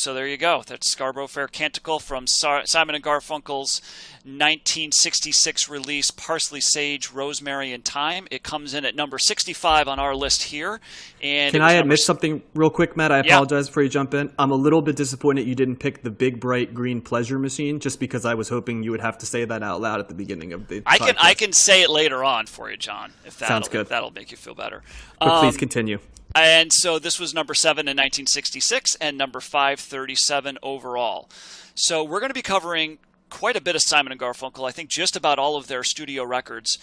So there you go. That's Scarborough Fair Canticle from Simon and Garfunkel's 1966 release, Parsley, Sage, Rosemary, and Thyme. It comes in at number 65 on our list here. And can I admit something real quick, Matt? I apologize before you jump in. I'm a little bit disappointed you didn't pick the big, bright green pleasure machine, just because I was hoping you would have to say that out loud at the beginning of the podcast. I can say it later on for you, John, if sounds good. If that'll make you feel better. But please continue. And so this was number 7 in 1966 and number 537 overall. So we're going to be covering quite a bit of Simon and Garfunkel. I think just about all of their studio records,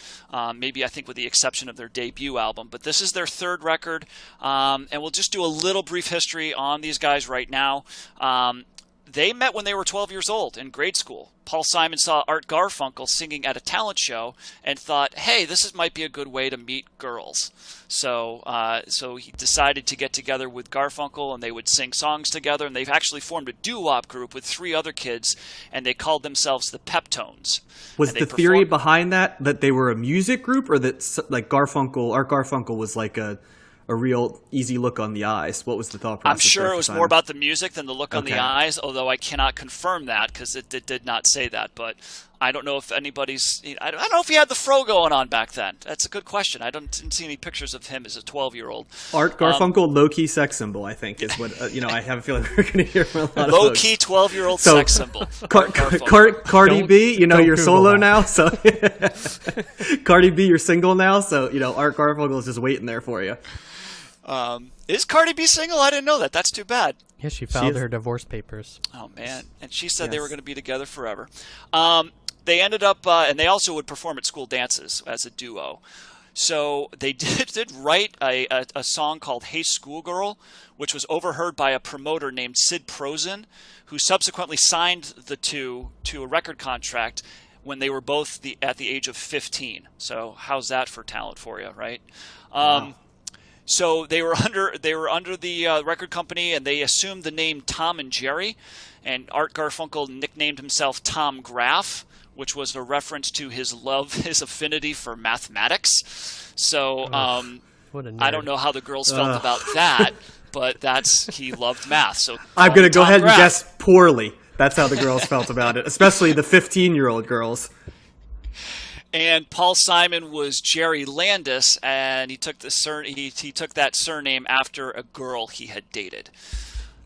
maybe I think with the exception of their debut album. But this is their third record, and we'll just do a little brief history on these guys right now. They met when they were 12 years old in grade school. Paul Simon saw Art Garfunkel singing at a talent show and thought, hey, this might be a good way to meet girls. So he decided to get together with Garfunkel, and they would sing songs together. And they've actually formed a doo-wop group with 3 other kids, and they called themselves the Peptones. Was the theory behind that they were a music group, or that like Art Garfunkel was like a real easy look on the eyes? What was the thought process? I'm sure it was more about the music than the look on the eyes, although I cannot confirm that because it did not say that. But I don't know if I don't know if he had the fro going on back then. That's a good question. I didn't see any pictures of him as a 12-year-old. Art Garfunkel, low-key sex symbol, I think, is what, I have a feeling we're going to hear from a lot of folks. Low-key 12-year-old sex symbol. Cardi B, you're solo now. So Cardi B, you're single now. So, Art Garfunkel is just waiting there for you. Is Cardi B single? I didn't know that. That's too bad. Yeah, she filed her divorce papers. Oh, man. And she said they were going to be together forever. They ended up, and they also would perform at school dances as a duo. So they did write a song called Hey Schoolgirl, which was overheard by a promoter named Sid Prozin, who subsequently signed the two to a record contract when they were both at the age of 15. So how's that for talent for you, right? Wow. So they were under the record company, and they assumed the name Tom and Jerry, and Art Garfunkel nicknamed himself Tom Graff, which was a reference to his affinity for mathematics. So I don't know how the girls felt about that, but he loved math. So I'm going to go ahead and guess poorly. That's how the girls felt about it, especially the 15-year-old girls. And Paul Simon was Jerry Landis, and he took that surname after a girl he had dated.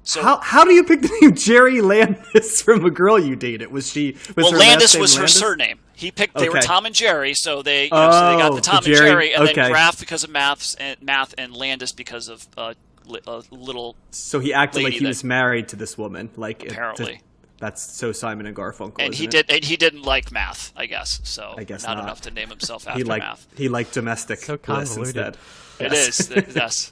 So how do you pick the name Jerry Landis from a girl you dated? Landis was her surname. He picked. They were Tom and Jerry, so they got the Tom and Jerry, and then Graff because of math, and Landis because of little. So he acted like he was married to this woman, like apparently. That's so Simon and Garfunkel. And he didn't like math, I guess. So I guess not enough to name himself after math. He liked domestic bliss instead. It is, yes.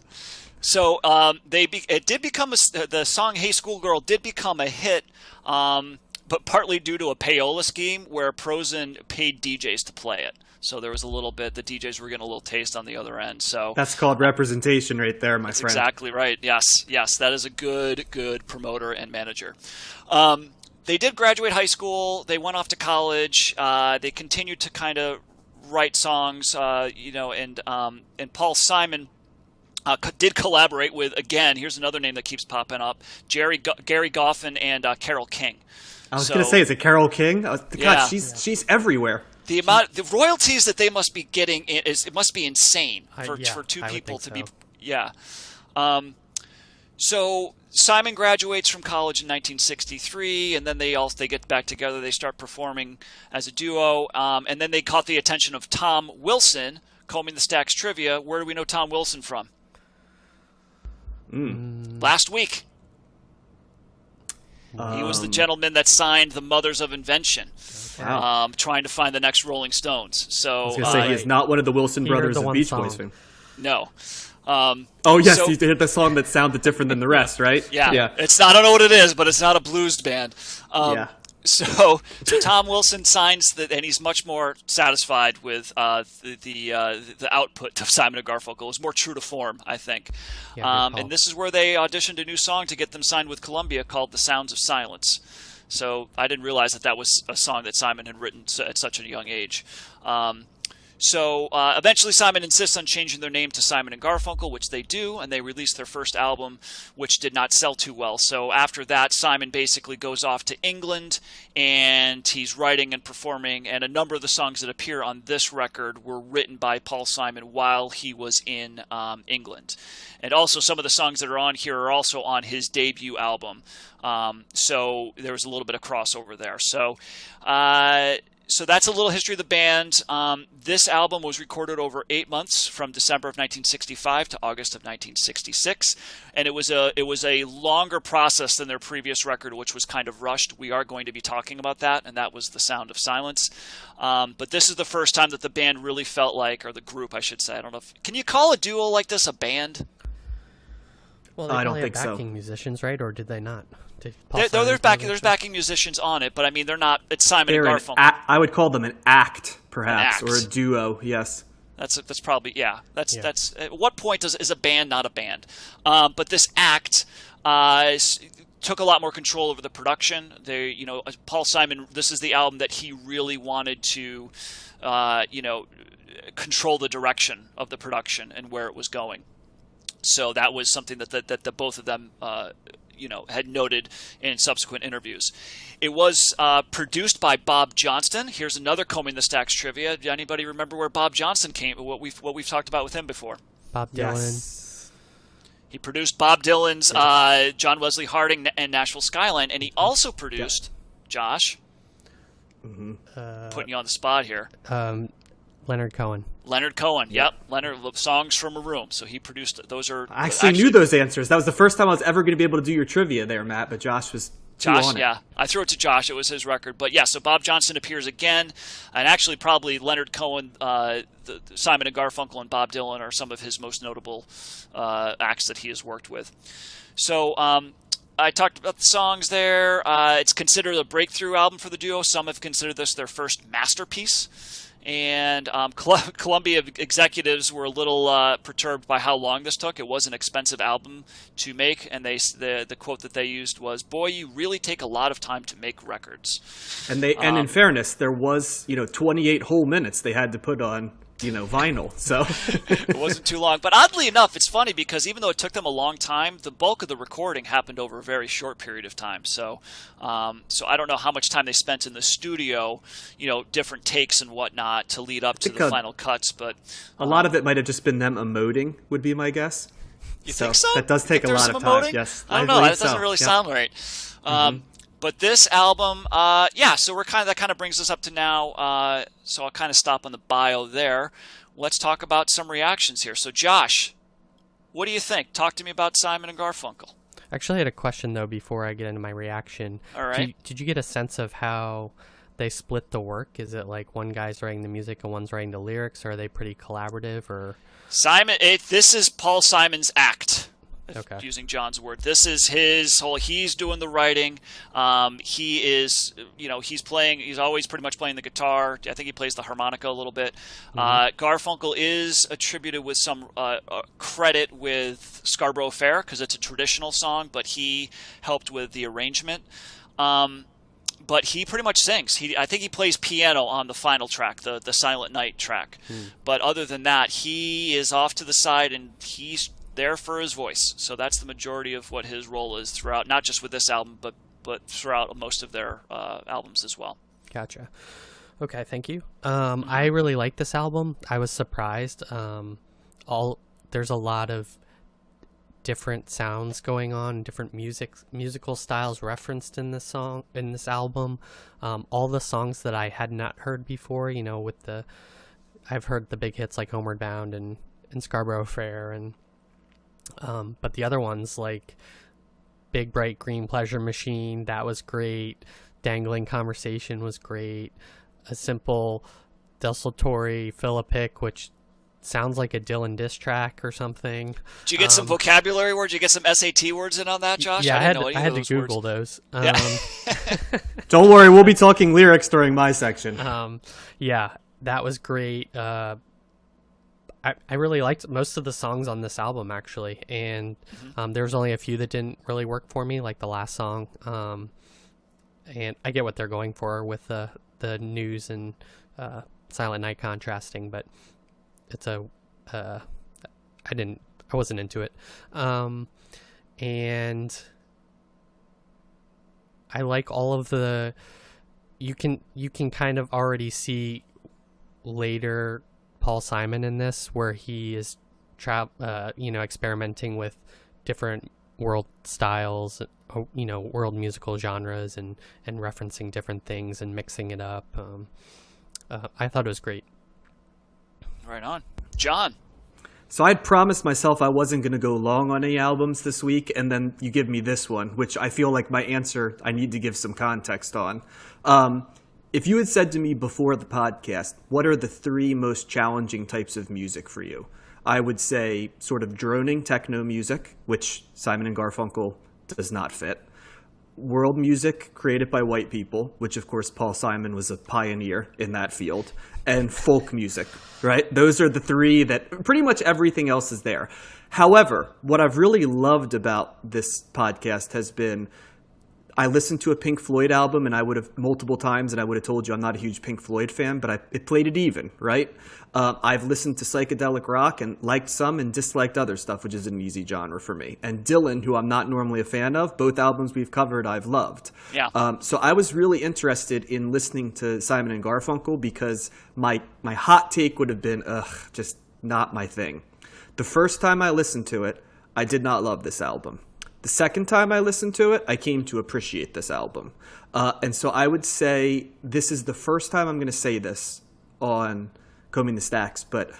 So it did become the song "Hey Schoolgirl" did become a hit, but partly due to a payola scheme where Prozin paid DJs to play it. So there was a little bit, the DJs were getting a little taste on the other end. So that's called representation right there, my friend. That's exactly right. Yes, that is a good promoter and manager. They did graduate high school. They went off to college. They continued to kind of write songs, and Paul Simon did collaborate with, again, here's another name that keeps popping up, Gary Goffin and Carole King. I was going to say, is it Carole King? She's everywhere. The royalties that they must be getting it must be insane for two people to be. Yeah. So Simon graduates from college in 1963, and then they get back together. They start performing as a duo, and then they caught the attention of Tom Wilson, combing the stacks trivia. Where do we know Tom Wilson from? Last week. He was the gentleman that signed the Mothers of Invention, trying to find the next Rolling Stones. So I was going to say, he is not one of the Wilson brothers of Beach Boys fame. No. He did the song that sounded different than the rest, right? Yeah. It's I don't know what it is, but it's not a blues band. So Tom Wilson signs that, and he's much more satisfied with the output of Simon and Garfunkel. It was more true to form, I think. And this is where they auditioned a new song to get them signed with Columbia called "The Sounds of Silence." So I didn't realize that was a song that Simon had written at such a young age. So eventually Simon insists on changing their name to Simon and Garfunkel, which they do, and they release their first album, which did not sell too well. So after that, Simon basically goes off to England, and he's writing and performing, and a number of the songs that appear on this record were written by Paul Simon while he was in England. And also some of the songs that are on here are also on his debut album. So there was a little bit of crossover there. So that's a little history of the band. This album was recorded over 8 months, from December of 1965 to August of 1966, and it was a longer process than their previous record, which was kind of rushed. We are going to be talking about that, and that was The Sound of Silence. But this is the first time that the band really felt like, or the group, I should say. I don't know. Can you call a duo like this a band? Well, they probably have backing musicians, right? Or did they not? There's backing musicians on it, but I mean, they're not. It's Simon and Garfunkel. I would call them an act, perhaps, or a duo. Yes, that's probably That's at what point is a band not a band? But this act took a lot more control over the production. Paul Simon. This is the album that he really wanted to, control the direction of the production and where it was going. So that was something that the both of them had noted in subsequent interviews. It was produced by Bob Johnston. Here's another Combing the Stacks trivia. Anybody remember where Bob Johnston came? What we've talked about with him before? Bob Dylan. Yes. He produced Bob Dylan's John Wesley Harding and Nashville Skyline, and he also produced Josh. Putting you on the spot here. Leonard Cohen. Yep. Leonard, Songs from a Room. So he produced those. I actually knew those answers. That was the first time I was ever going to be able to do your trivia there, Matt, but Josh was too on it. Yeah. I threw it to Josh. It was his record. But yeah, so Bob Johnston appears again, and actually probably Leonard Cohen, Simon and Garfunkel, and Bob Dylan are some of his most notable acts that he has worked with. So I talked about the songs there. It's considered a breakthrough album for the duo. Some have considered this their first masterpiece. And Columbia executives were a little perturbed by how long this took. It was an expensive album to make, and the quote that they used was, "Boy, you really take a lot of time to make records." And in fairness, there was 28 whole minutes they had to put on vinyl, so it wasn't too long. But oddly enough, it's funny because even though it took them a long time, the bulk of the recording happened over a very short period of time. So I don't know how much time they spent in the studio, different takes and whatnot to lead up to the final cuts. But a lot of it might have just been them emoting, would be my guess. You think so? That does take a lot of time. Yes, I don't know. That doesn't really sound right. But this album, so that kind of brings us up to now. So I'll kind of stop on the bio there. Let's talk about some reactions here. So Josh, what do you think? Talk to me about Simon and Garfunkel. Actually, I had a question though before I get into my reaction. All right. Did you get a sense of how they split the work? Is it like one guy's writing the music and one's writing the lyrics, or are they pretty collaborative? Or this is Paul Simon's act. Okay. Using John's word, this is his whole. He's doing the writing. He is, he's playing. He's always pretty much playing the guitar. I think he plays the harmonica a little bit. Garfunkel is attributed with some credit with Scarborough Fair because it's a traditional song, but he helped with the arrangement. But he pretty much sings. I think he plays piano on the final track, the Silent Night track. But other than that, he is off to the side and he's there for his voice. So that's the majority of what his role is throughout, not just with this album, but throughout most of their albums as well. Gotcha. Okay, thank you. I really like this album. I was surprised. There's a lot of different sounds going on, different musical styles referenced in this album. All the songs that I had not heard before, I've heard the big hits like Homeward Bound and Scarborough Fair, and but the other ones like Big Bright Green Pleasure Machine, that was great. Dangling Conversation was great. A Simple Desultory Philippic, which sounds like a Dylan diss track or something. Did you get some vocabulary words? Did you get some SAT words in on that, Josh? Yeah, I had to Google those. Don't worry, we'll be talking lyrics during my section. Yeah, that was great. I really liked most of the songs on this album, actually, and there was only a few that didn't really work for me, like the last song. And I get what they're going for with the news and Silent Night contrasting, but it's I wasn't into it. And I like all of the, you can kind of already see later Paul Simon in this, where he is experimenting with different world styles, world musical genres, and referencing different things and mixing it up. I thought it was great. Right on. John. So I'd promised myself I wasn't going to go long on any albums this week, and then you give me this one, which I feel like my answer I need to give some context on. If you had said to me before the podcast, what are the 3 most challenging types of music for you? I would say sort of droning techno music, which Simon and Garfunkel does not fit. World music created by white people, which of course Paul Simon was a pioneer in that field, and folk music, right? Those are the 3 that pretty much everything else is there. However, what I've really loved about this podcast has been, I listened to a Pink Floyd album, and I would have multiple times, and I would have told you I'm not a huge Pink Floyd fan, but it played it even, right? I've listened to psychedelic rock and liked some and disliked other stuff, which is an easy genre for me. And Dylan, who I'm not normally a fan of, both albums we've covered I've loved. Yeah. So I was really interested in listening to Simon and Garfunkel because my hot take would have been, just not my thing. The first time I listened to it, I did not love this album. The second time I listened to it, I came to appreciate this album. And so I would say this is the first time I'm going to say this on Combing the Stacks, but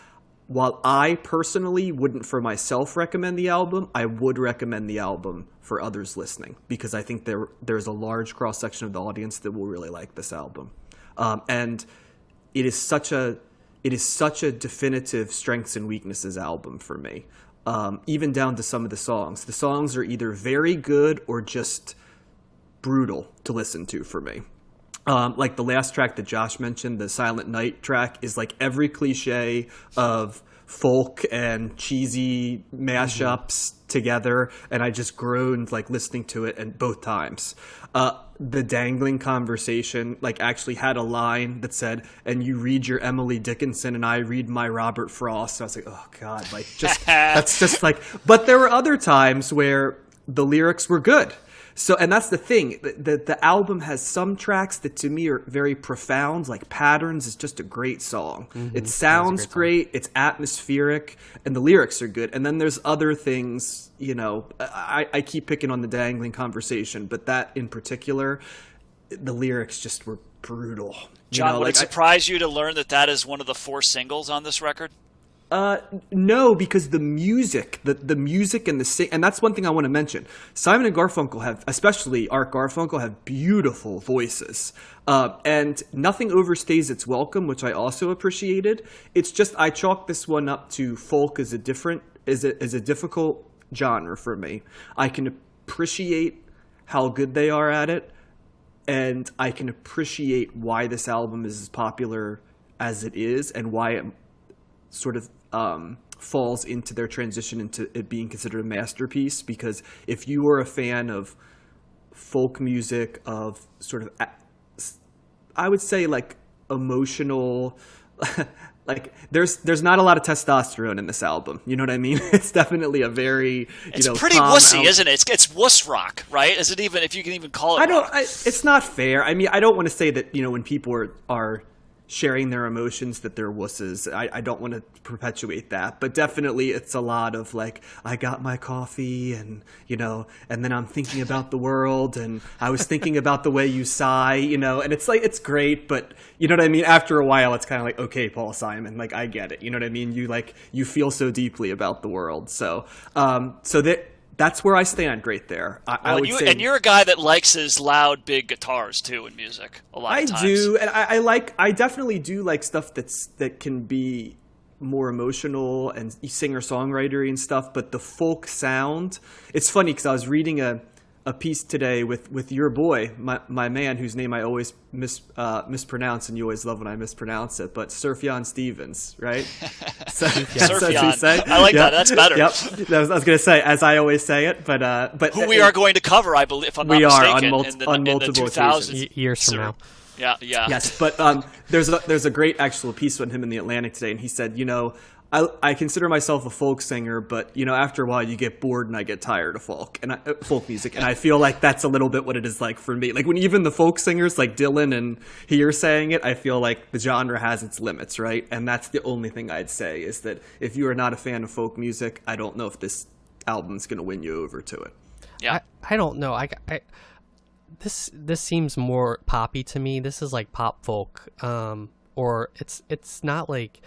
while I personally wouldn't for myself recommend the album, I would recommend the album for others listening, because I think there's a large cross-section of the audience that will really like this album. And it is such a definitive strengths and weaknesses album for me. Even down to some of the songs. The songs are either very good or just brutal to listen to for me. Like the last track that Josh mentioned, the Silent Night track, is like every cliche of folk and cheesy mashups together, and I just groaned like listening to it, and both times. The Dangling Conversation like actually had a line that said, "And you read your Emily Dickinson and I read my Robert Frost." So I was like, oh God, like just that's just like. But there were other times where the lyrics were good. So, and that's the thing, the album has some tracks that to me are very profound, like Patterns is just a great song. Mm-hmm. It sounds great, it's atmospheric, and the lyrics are good. And then there's other things, I keep picking on the Dangling Conversation, but that in particular, the lyrics just were brutal. John, would it surprise you to learn that is one of the 4 singles on this record? No, because the music, the music and and that's one thing I want to mention. Simon and Garfunkel especially Art Garfunkel, have beautiful voices. And nothing overstays its welcome, which I also appreciated. It's just, I chalk this one up to folk as a difficult genre for me. I can appreciate how good they are at it, and I can appreciate why this album is as popular as it is, and why it sort of falls into their transition into it being considered a masterpiece. Because if you are a fan of folk music, of sort of, I would say like emotional, like there's not a lot of testosterone in this album. You know what I mean? It's definitely a very, it's pretty wussy, isn't it? It's wuss rock, right? Is it even, if you can even call it rock? It's not fair. I mean, I don't want to say that, when people are sharing their emotions that they're wusses. I don't want to perpetuate that, but definitely it's a lot of like, I got my coffee and, and then I'm thinking about the world, and I was thinking about the way you sigh, and it's like, it's great, but you know what I mean? After a while, it's kind of like, okay, Paul Simon, like, I get it. You know what I mean? You feel so deeply about the world. So, that's where I stand right there. I would say, and you're a guy that likes his loud, big guitars too in music. A lot of times. I do, and I definitely do like stuff that can be more emotional and singer-songwritery and stuff. But the folk sound, it's funny because I was reading a piece today with your boy, my man, whose name I always mispronounce, and you always love when I mispronounce it, but Sufjan Stevens, right? Sufjan. I like that. That's better. Yep. I was going to say, as I always say it, but who we are going to cover, I believe, if I'm not mistaken, on multiple in the 2000s. years from now. Yeah, yeah. Yes, but there's a great actual piece on him in the Atlantic today, and he said, I consider myself a folk singer, but after a while you get bored and I get tired of folk music, and I feel like that's a little bit what it is like for me. Like when even the folk singers like Dylan and he are saying it, I feel like the genre has its limits, right? And that's the only thing I'd say is that if you are not a fan of folk music, I don't know if this album's going to win you over to it. Yeah, I don't know. This seems more poppy to me. This is like pop folk, or it's not like.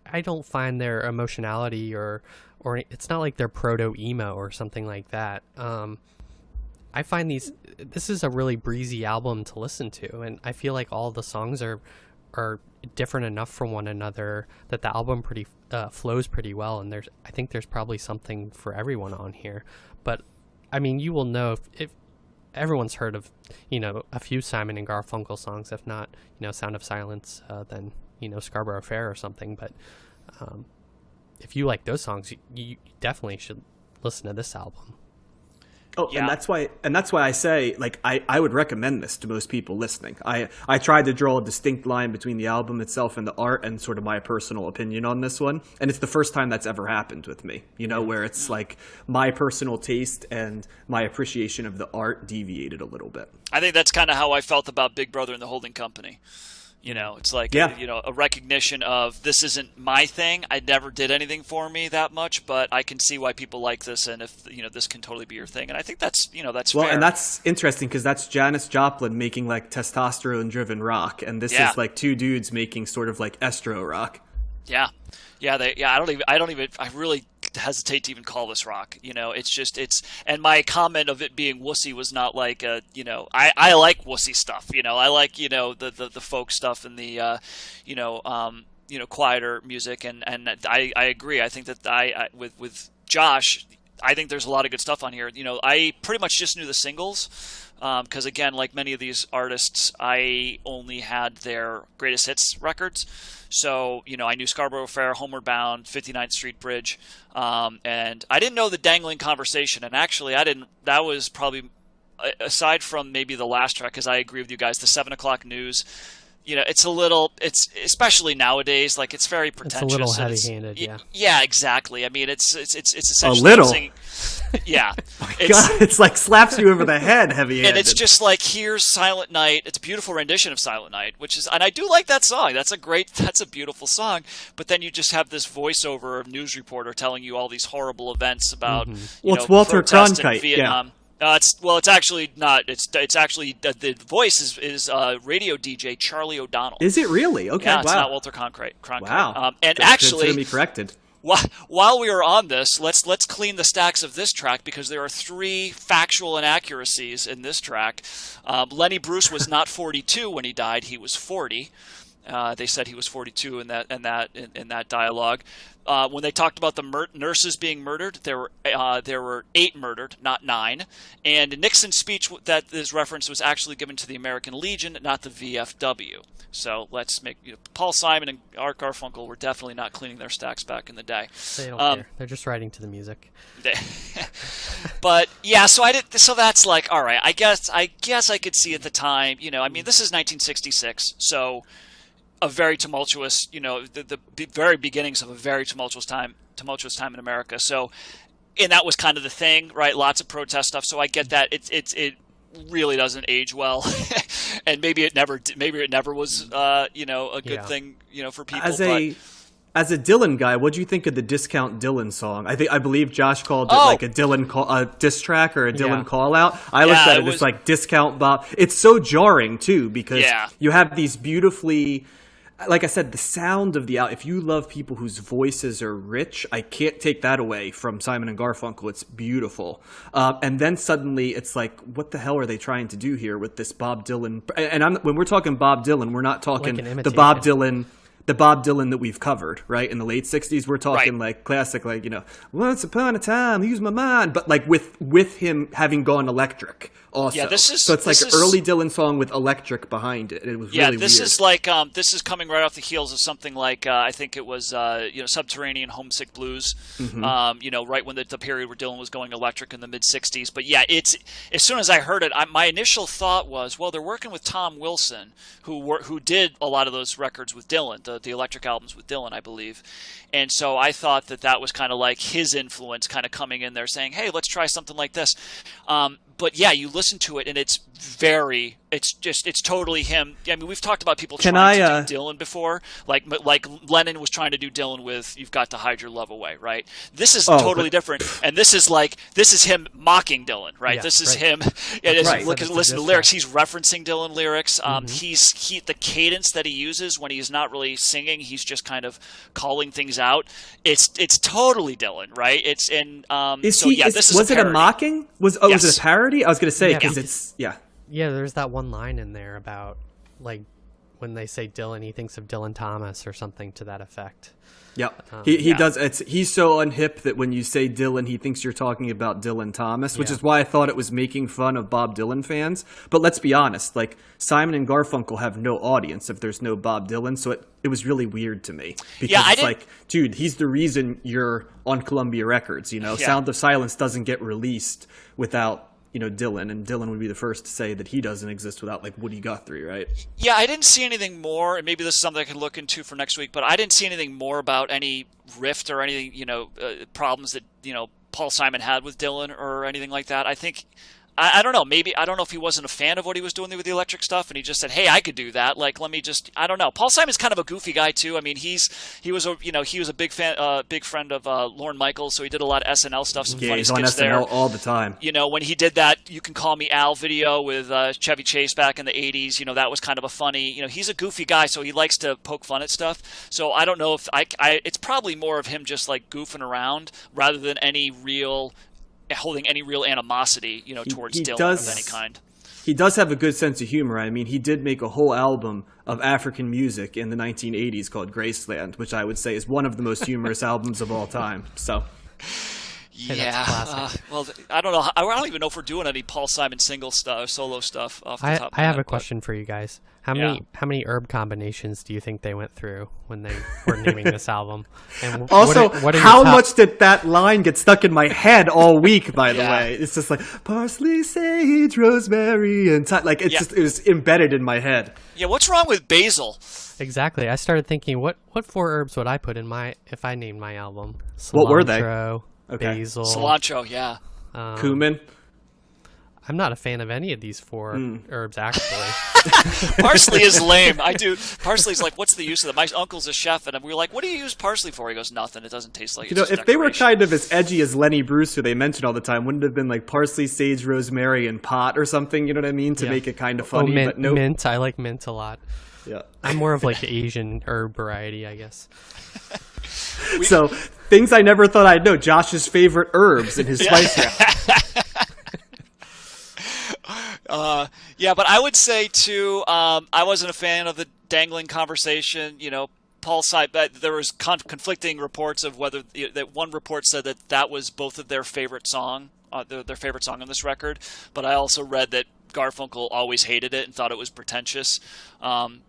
I don't find their emotionality or it's not like they're proto emo or something like that. I find this is a really breezy album to listen to, and I feel like all the songs are different enough from one another that the album flows pretty well, and I think there's probably something for everyone on here. But I mean, you will know if everyone's heard of a few Simon and Garfunkel songs, if not Sound of Silence, then Scarborough Fair or something, but if you like those songs, you definitely should listen to this album. Oh, yeah. and that's why I say, like, I would recommend this to most people listening. I tried to draw a distinct line between the album itself and the art and sort of my personal opinion on this one, and it's the first time that's ever happened with me, where it's like my personal taste and my appreciation of the art deviated a little bit. I think that's kind of how I felt about Big Brother and the Holding Company. It's like, a recognition of this isn't my thing. I never did anything for me that much, but I can see why people like this, and if this can totally be your thing. And I think that's that's well, fair. And that's interesting because that's Janis Joplin making like testosterone-driven rock, and this is like two dudes making sort of like estro rock. Yeah. I really hesitate to even call this rock. And my comment of it being wussy was not like I like wussy stuff. I like the folk stuff and the quieter music, and I agree. I think that with Josh, I think there's a lot of good stuff on here. I pretty much just knew the singles. Because again, like many of these artists, I only had their greatest hits records. So, I knew Scarborough Fair, Homeward Bound, 59th Street Bridge, and I didn't know the Dangling Conversation. And actually, that was probably, aside from maybe the last track, because I agree with you guys, the 7 o'clock news. It's especially nowadays, like it's very pretentious. It's a little heavy-handed, yeah. Yeah, exactly. I mean, it's essentially a little. Yeah. It's like slaps you over the head, heavy-handed. And it's just like, here's Silent Night. It's a beautiful rendition of Silent Night, and I do like that song. That's a beautiful song. But then you just have this voiceover of news reporter telling you all these horrible events about, it's Walter protest in Cronkite, Vietnam. Yeah. It's actually not. It's actually the voice is radio DJ Charlie O'Donnell. Is it really? Okay, yeah, wow. It's not Walter Cronkite. Wow. And actually, consider me corrected. While we are on this, let's clean the stacks of this track because there are 3 factual inaccuracies in this track. Lenny Bruce was not 42 when he died; he was 40. They said he was 42 in that dialogue. When they talked about the nurses being murdered, there were 8 murdered, not 9. And Nixon's speech that is referenced was actually given to the American Legion, not the VFW. So let's make Paul Simon and Art Garfunkel were definitely not cleaning their stacks back in the day. They don't care. They're just writing to the music. But yeah, so that's like, all right. I guess I could see at the time. I mean, this is 1966, so. A very tumultuous, the very beginnings of a very tumultuous time in America. So, and that was kind of the thing, right? Lots of protest stuff. So I get that it really doesn't age well, and maybe it never was, a good thing, for people. As a Dylan guy, what do you think of the Discount Dylan song? I believe Josh called it like a Dylan diss track or a Dylan call out. I looked at it as like Discount Bob. It's so jarring too because you have these beautifully. Like I said, the sound of if you love people whose voices are rich, I can't take that away from Simon and Garfunkel. It's beautiful. And then suddenly it's like, what the hell are they trying to do here with this Bob Dylan? And when we're talking Bob Dylan, we're not talking like the Bob Dylan the Bob Dylan that we've covered, right? In the late 60s, we're talking like classic, like, Once Upon a Time, Use My Mind, but like with him having gone electric also. Yeah, so it's like an early Dylan song with electric behind it. It was really this weird. is like this is coming right off the heels of something like I think it was Subterranean Homesick Blues, right when the period where Dylan was going electric in the mid 60s. But yeah, it's as soon as I heard it, my initial thought was, well, they're working with Tom Wilson, who did a lot of those records with Dylan, the electric albums with Dylan, I believe. And so I thought that was kind of like his influence kind of coming in there saying, hey, let's try something like this. But yeah, you listen to it and it's totally him. I mean, we've talked about people trying to do Dylan before, like Lennon was trying to do Dylan with "You've Got to Hide Your Love Away," right? This is totally different, and this is him mocking Dylan, right? Yeah, this is right. him. Listen to the lyrics. He's referencing Dylan lyrics. The cadence that he uses when he's not really singing, he's just kind of calling things out. It's totally Dylan, right? It's in. This is was it a mocking? Was it a parody? I was going to say Yeah, because Yeah, there's that one line in there about like when they say Dylan, he thinks of Dylan Thomas or something to that effect. Yep. He does. He's so unhip that when you say Dylan, he thinks you're talking about Dylan Thomas, which is why I thought it was making fun of Bob Dylan fans. But let's be honest, like Simon and Garfunkel have no audience if there's no Bob Dylan, so it was really weird to me because it's like, dude, he's the reason you're on Columbia Records. Sound of Silence doesn't get released without Dylan, and Dylan would be the first to say that he doesn't exist without like Woody Guthrie, right? Yeah, I didn't see anything more, and maybe this is something I can look into for next week, but I didn't see anything more about any rift or anything, problems that, Paul Simon had with Dylan or anything like that. I think, I don't know, maybe, I don't know if he wasn't a fan of what he was doing with the electric stuff, and he just said, hey, I could do that. Like, let me just, I don't know. Paul Simon's kind of a goofy guy, too. I mean, he was a big friend of Lorne Michaels, so he did a lot of SNL stuff, some funny he's on skits SNL there. all the time. When he did that You Can Call Me Al video with Chevy Chase back in the 80s, that was kind of a funny, he's a goofy guy, so he likes to poke fun at stuff. So I don't know if it's probably more of him just like goofing around rather than holding any real animosity, towards Dylan of any kind. He does have a good sense of humor. I mean, he did make a whole album of African music in the 1980s called Graceland, which I would say is one of the most humorous albums of all time. So, yeah. Well, I don't know. I don't even know if we're doing any Paul Simon solo stuff off the top of my head. I have a question for you guys. How many herb combinations do you think they went through when they were naming this album? And also, how much did that line get stuck in my head all week? By the way, it's just like parsley, sage, rosemary, and like it was embedded in my head. Yeah, what's wrong with basil? Exactly. I started thinking, what 4 herbs would I put in if I named my album? Cilantro, what were they? Basil, cilantro, yeah. Cumin. I'm not a fan of any of these 4 herbs, actually. Parsley is lame. Parsley's like, what's the use of that? My uncle's a chef, and we were like, what do you use parsley for? He goes, nothing. It doesn't taste like it's if they were kind of as edgy as Lenny Bruce, who they mentioned all the time, wouldn't it have been like parsley, sage, rosemary, and pot or something, you know what I mean, to make it kind of funny. Mint, but nope. Mint. I like mint a lot. Yeah. I'm more of like the Asian herb variety, I guess. So, things I never thought I'd know. Josh's favorite herbs in his spice rack. But I would say too, I wasn't a fan of the dangling conversation. Paul Simon. There was conflicting reports of whether that one report said that was both of their favorite song, their favorite song on this record. But I also read that Garfunkel always hated it and thought it was pretentious.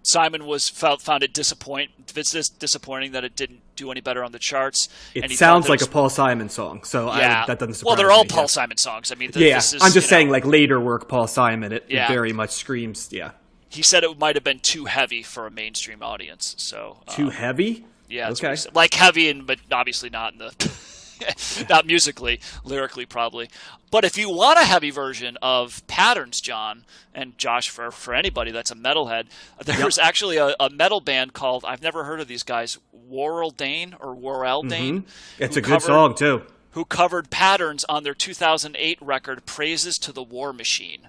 Simon found it disappointing that it didn't do any better on the charts. It sounds like a Paul Simon song, so that doesn't surprise me. Well, they're all Paul Simon songs. I mean, I'm just saying, like later work Paul Simon, it very much screams. Yeah, he said it might have been too heavy for a mainstream audience. So too heavy? Yeah, that's okay. Like heavy, but obviously not in the. Not musically, lyrically probably. But if you want a heavy version of Patterns, John, and Josh, for anybody that's a metalhead, there's actually a metal band called, I've never heard of these guys, Warrell Dane or Warrell Dane. Mm-hmm. It's a good song, too. Who covered Patterns on their 2008 record, Praises to the War Machine.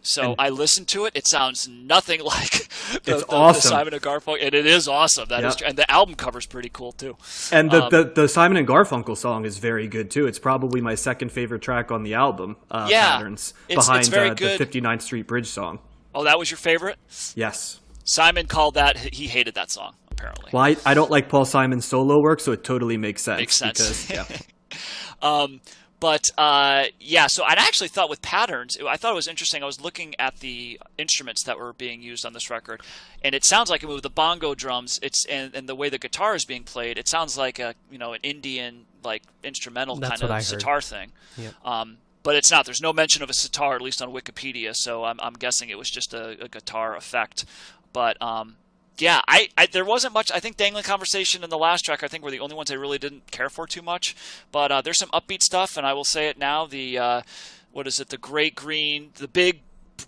So I listened to it. It sounds nothing like the Simon and Garfunkel, and it is awesome. That is true. And the album cover's pretty cool too. And the Simon and Garfunkel song is very good too. It's probably my second favorite track on the album. Patterns behind it's very good. The 59th Street Bridge song. Oh, that was your favorite? Yes. Simon called that. He hated that song. apparently. Well, I don't like Paul Simon's solo work, so it totally makes sense. Makes sense. Because, So I actually thought with Patterns, I thought it was interesting. I was looking at the instruments that were being used on this record, and it sounds like with the bongo drums, and the way the guitar is being played, it sounds like an Indian like instrumental That's kind what of I heard. sitar thing. Yep. But it's not. There's no mention of a sitar, at least on Wikipedia. So I'm guessing it was just a guitar effect. But yeah, there wasn't much. I think Dangling Conversation and the last track, I think, were the only ones I really didn't care for too much. But there's some upbeat stuff, and I will say it now. The the big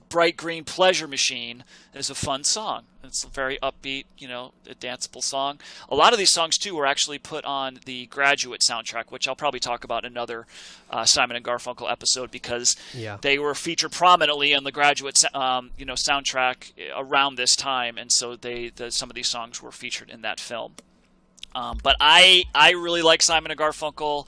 bright green pleasure machine is a fun song. It's a very upbeat, a danceable song. A lot of these songs too were actually put on the Graduate soundtrack, which I'll probably talk about in another Simon and Garfunkel episode, because they were featured prominently on the Graduate soundtrack around this time, and so some of these songs were featured in that film. But I really like Simon and Garfunkel.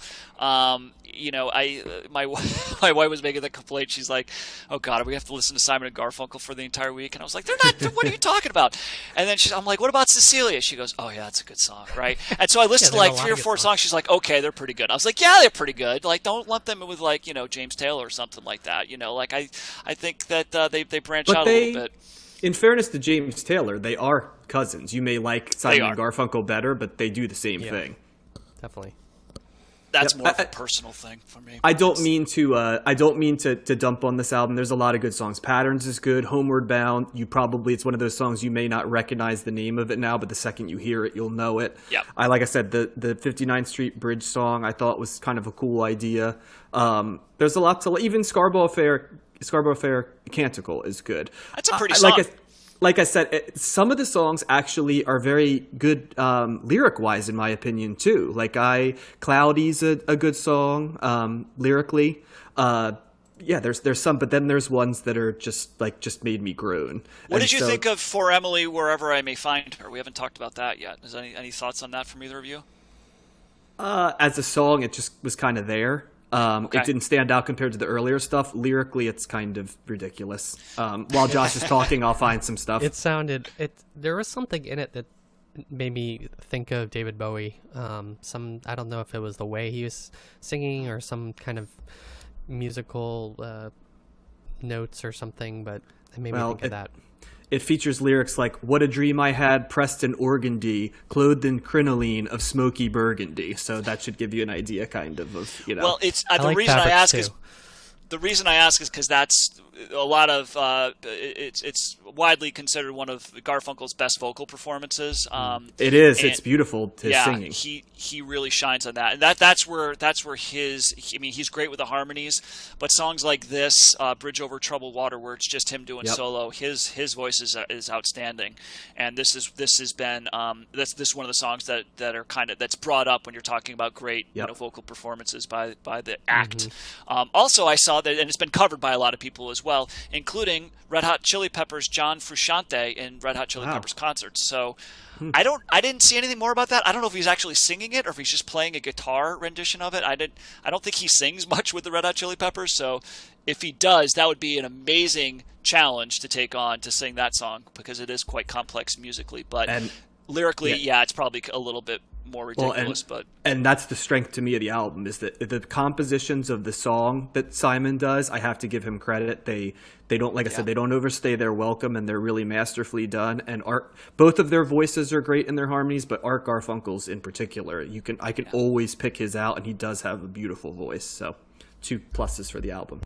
My wife was making the complaint. She's like, "Oh God, we have to listen to Simon and Garfunkel for the entire week?" And I was like, "They're not. What are you talking about?" And then I'm like, "What about Cecilia?" She goes, "Oh yeah, that's a good song, right?" And so I listened to like 3 or 4 songs. She's like, "Okay, they're pretty good." I was like, "Yeah, they're pretty good. Like, don't lump them with like James Taylor or something like that. Like I think that they branch out a little bit." In fairness to James Taylor, they are cousins. You may like Simon and Garfunkel better, but they do the same thing. Definitely. That's more of a personal thing for me. I don't mean to dump on this album. There's a lot of good songs. Patterns is good. Homeward Bound, it's one of those songs you may not recognize the name of it now, but the second you hear it, you'll know it. Yeah. Like I said, the 59th Street Bridge song I thought was kind of a cool idea. There's a lot to even Scarborough Fair Canticle is good. That's a pretty song. Like I said, some of the songs actually are very good lyric-wise, in my opinion, too. Like Cloudy's a good song lyrically. There's some, but then there's ones that are just made me groan. What did you think of For Emily, Wherever I May Find Her? We haven't talked about that yet. Is any thoughts on that from either of you? As a song, it just was kind of there. It didn't stand out compared to the earlier stuff. Lyrically, it's kind of ridiculous. While Josh is talking, I'll find some stuff. There was something in it that made me think of David Bowie. I don't know if it was the way he was singing or some kind of musical notes or something, but it made me think of that. It features lyrics like, "What a dream I had, pressed in organdy, clothed in crinoline of smoky burgundy." So that should give you an idea, kind of. Well, it's the reason I ask is because that's a lot of it's widely considered one of Garfunkel's best vocal performances. It is. It's beautiful. His singing. He really shines on that, and that's where he's great with the harmonies, but songs like this, Bridge Over Troubled Water, where it's just him doing solo, his voice is outstanding, and this has been that's one of the songs that are that's brought up when you're talking about great vocal performances by the act. Also, I saw that, and it's been covered by a lot of people as well, including Red Hot Chili Peppers' John Frusciante in Red Hot Chili Peppers concerts. So I didn't see anything more about that. I don't know if he's actually singing it or if he's just playing a guitar rendition of it. I don't think he sings much with the Red Hot Chili Peppers. So if he does, that would be an amazing challenge to take on, to sing that song, because it is quite complex musically. But lyrically, it's probably a little bit more ridiculous. And that's the strength to me of the album, is that the compositions of the song that Simon does, I have to give him credit. They don't, like I said, they don't overstay their welcome, and they're really masterfully done. And both of their voices are great in their harmonies, but Art Garfunkel's in particular, I can always pick his out, and he does have a beautiful voice. So 2 pluses for the album.